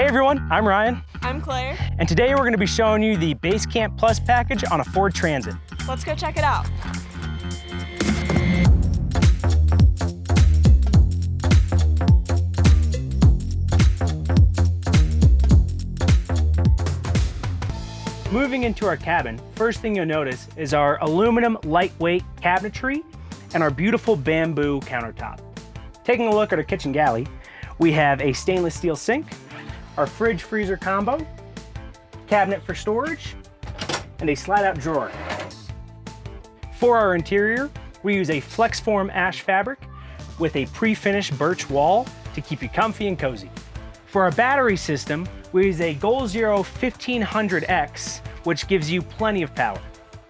Hey everyone, I'm Ryan. I'm Claire. And today we're going to be showing you the Basecamp Plus package on a Ford Transit. Let's go check it out. Moving into our cabin, first thing you'll notice is our aluminum lightweight cabinetry and our beautiful bamboo countertop. Taking a look at our kitchen galley, we have a stainless steel sink, our fridge freezer combo, cabinet for storage, and a slide out drawer. For our interior, we use a FlexForm ash fabric with a pre-finished birch wall to keep you comfy and cozy. For our battery system, we use a Goal Zero 1500X, which gives you plenty of power.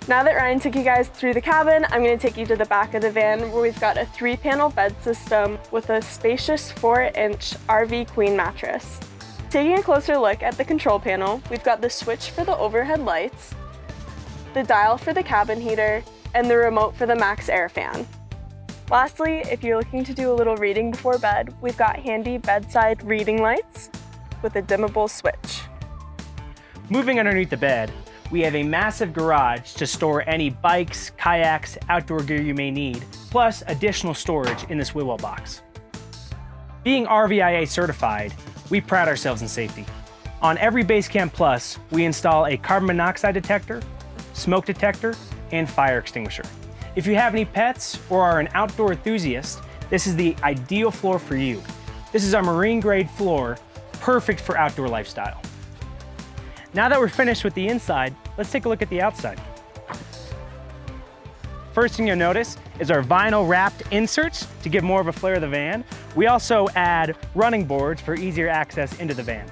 Now that Ryan took you guys through the cabin, I'm going to take you to the back of the van where we've got a 3-panel bed system with a spacious 4-inch RV queen mattress. Taking a closer look at the control panel, we've got the switch for the overhead lights, the dial for the cabin heater, and the remote for the max air fan. Lastly, if you're looking to do a little reading before bed, we've got handy bedside reading lights with a dimmable switch. Moving underneath the bed, we have a massive garage to store any bikes, kayaks, outdoor gear you may need, plus additional storage in this wheel well box. Being RVIA certified, we pride ourselves in safety. On every Basecamp Plus, we install a carbon monoxide detector, smoke detector, and fire extinguisher. If you have any pets or are an outdoor enthusiast, this is the ideal floor for you. This is our marine grade floor, perfect for outdoor lifestyle. Now that we're finished with the inside, let's take a look at the outside. First thing you'll notice is our vinyl wrapped inserts to give more of a flair of the van. We also add running boards for easier access into the van.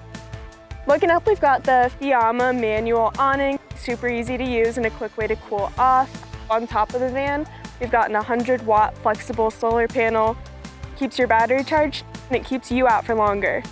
Looking up, we've got the Fiamma manual awning, super easy to use and a quick way to cool off. On top of the van, we've got an 100-watt flexible solar panel, keeps your battery charged and it keeps you out for longer.